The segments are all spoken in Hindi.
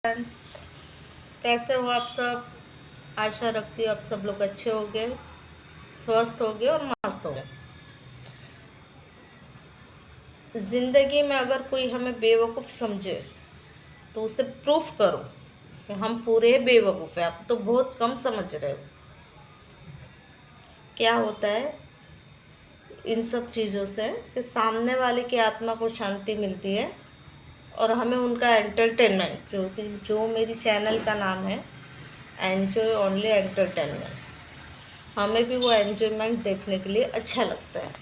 फ्रेंड्स, कैसे हो आप सब। आशा रखती हूँ आप सब लोग अच्छे होंगे, स्वस्थ होंगे और मस्त होंगे। ज़िंदगी में अगर कोई हमें बेवकूफ़ समझे तो उसे प्रूफ करो कि हम पूरे बेवकूफ़ हैं। आप तो बहुत कम समझ रहे हो। क्या होता है इन सब चीज़ों से कि सामने वाले की आत्मा को शांति मिलती है और हमें उनका एंटरटेनमेंट, जो मेरी चैनल का नाम है एन्जॉय ओनली एंटरटेनमेंट, हमें भी वो एन्जॉयमेंट देखने के लिए अच्छा लगता है।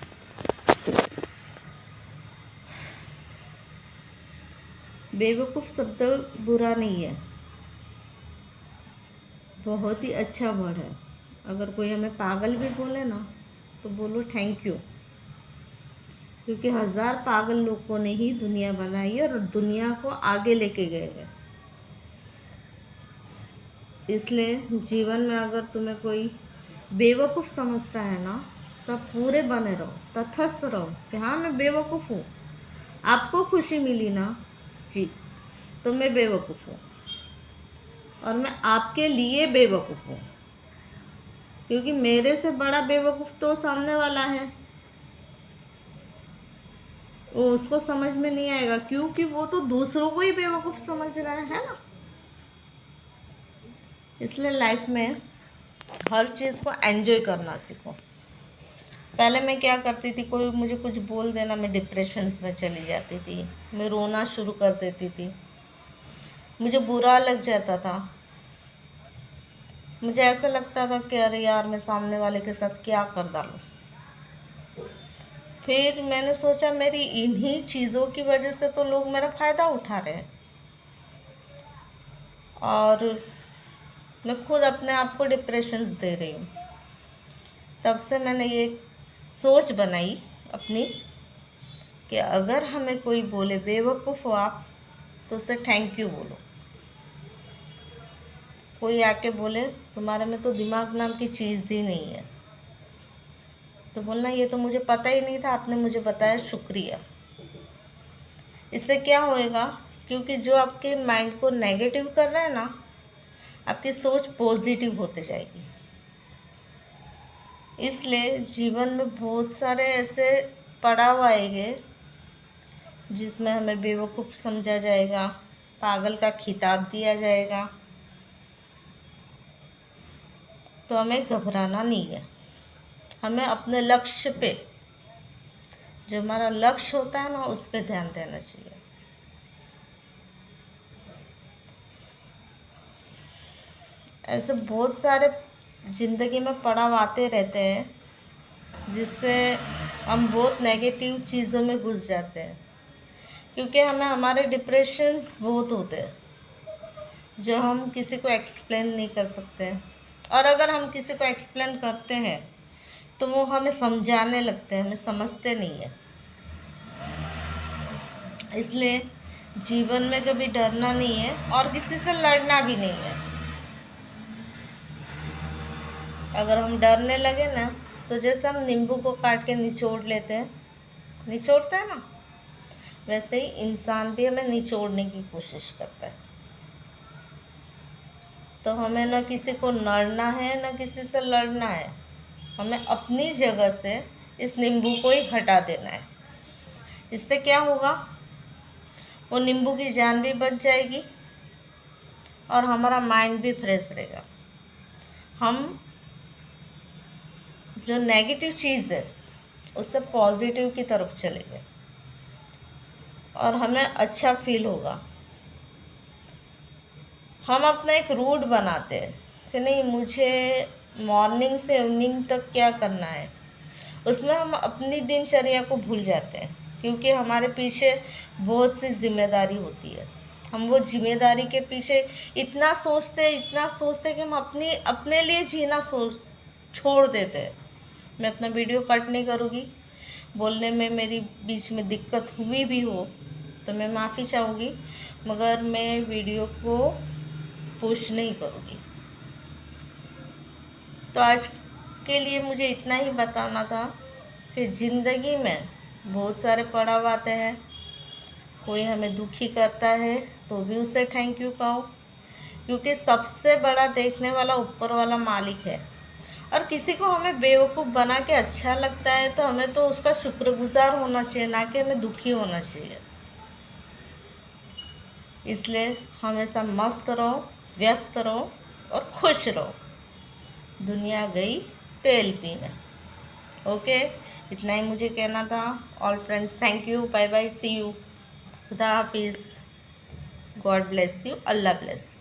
बेवकूफ़ शब्द बुरा नहीं है, बहुत ही अच्छा वर्ड है। अगर कोई हमें पागल भी बोले ना तो बोलो थैंक यू, क्योंकि हज़ार पागल लोगों ने ही दुनिया बनाई है और दुनिया को आगे लेके गए हैं। इसलिए जीवन में अगर तुम्हें कोई बेवकूफ़ समझता है ना, तब पूरे बने रहो, तटस्थ रहो कि हाँ मैं बेवकूफ़ हूँ। आपको खुशी मिली ना जी, तो मैं बेवकूफ़ हूँ और मैं आपके लिए बेवकूफ़ हूँ, क्योंकि मेरे से बड़ा बेवकूफ़ तो सामने वाला है। वो उसको समझ में नहीं आएगा, क्योंकि वो तो दूसरों को ही बेवकूफ़ समझ रहा है ना। इसलिए लाइफ में हर चीज़ को एंजॉय करना सीखो। पहले मैं क्या करती थी, कोई मुझे कुछ बोल देना, मैं डिप्रेशंस में चली जाती थी, मैं रोना शुरू कर देती थी, मुझे बुरा लग जाता था। मुझे ऐसा लगता था कि अरे यार मैं सामने वाले के साथ क्या कर डालूं। फिर मैंने सोचा मेरी इन्हीं चीज़ों की वजह से तो लोग मेरा फ़ायदा उठा रहे हैं, और मैं खुद अपने आप को डिप्रेशंस दे रही हूँ। तब से मैंने ये सोच बनाई अपनी कि अगर हमें कोई बोले बेवकूफ़ हो आप, तो उसे थैंक यू बोलो। कोई आके बोले तुम्हारे में तो दिमाग नाम की चीज़ ही नहीं है, तो बोलना ये तो मुझे पता ही नहीं था, आपने मुझे बताया, शुक्रिया। इससे क्या होएगा, क्योंकि जो आपके माइंड को नेगेटिव कर रहा है ना, आपकी सोच पॉजिटिव होते जाएगी। इसलिए जीवन में बहुत सारे ऐसे पड़ाव आएंगे जिसमें हमें बेवकूफ़ समझा जाएगा, पागल का खिताब दिया जाएगा, तो हमें घबराना नहीं है। हमें अपने लक्ष्य पे, जो हमारा लक्ष्य होता है ना, उस पर ध्यान देना चाहिए। ऐसे बहुत सारे ज़िंदगी में पड़ाव आते रहते हैं जिससे हम बहुत नेगेटिव चीज़ों में घुस जाते हैं, क्योंकि हमें हमारे डिप्रेशंस बहुत होते हैं जो हम किसी को एक्सप्लेन नहीं कर सकते। और अगर हम किसी को एक्सप्लेन करते हैं तो वो हमें समझाने लगते हैं, हमें समझते नहीं है। इसलिए जीवन में कभी डरना नहीं है और किसी से लड़ना भी नहीं है। अगर हम डरने लगे ना, तो जैसे हम नींबू को काट के निचोड़ लेते हैं, निचोड़ते हैं ना, वैसे ही इंसान भी हमें निचोड़ने की कोशिश करता है। तो हमें न किसी को लड़ना है न किसी से लड़ना है, हमें अपनी जगह से इस नींबू को ही हटा देना है। इससे क्या होगा, वो नींबू की जान भी बच जाएगी और हमारा माइंड भी फ्रेश रहेगा। हम जो नेगेटिव चीज़ है उससे पॉजिटिव की तरफ चलेंगे और हमें अच्छा फील होगा। हम अपना एक रूट बनाते हैं कि नहीं, मुझे मॉर्निंग से इवनिंग तक क्या करना है, उसमें हम अपनी दिनचर्या को भूल जाते हैं, क्योंकि हमारे पीछे बहुत सी जिम्मेदारी होती है। हम वो जिम्मेदारी के पीछे इतना सोचते हैं, इतना सोचते हैं कि हम अपने लिए जीना सोच छोड़ देते हैं। मैं अपना वीडियो कट नहीं करूँगी, बोलने में मेरी बीच में दिक्कत हुई भी हो तो मैं माफ़ी चाहूँगी, मगर मैं वीडियो को पुश नहीं करूँगी। तो आज के लिए मुझे इतना ही बताना था कि ज़िंदगी में बहुत सारे पड़ाव आते हैं, कोई हमें दुखी करता है तो भी उसे थैंक यू कहो, क्योंकि सबसे बड़ा देखने वाला ऊपर वाला मालिक है। और किसी को हमें बेवकूफ़ बना के अच्छा लगता है तो हमें तो उसका शुक्रगुजार होना चाहिए, ना कि हमें दुखी होना चाहिए। इसलिए हमेशा मस्त रहो, व्यस्त रहो और खुश रहो। दुनिया गई तेल पीने। ओके, इतना ही मुझे कहना था। All friends, thank you, bye bye, see you, खुदा हाफिज़, God bless you, Allah bless.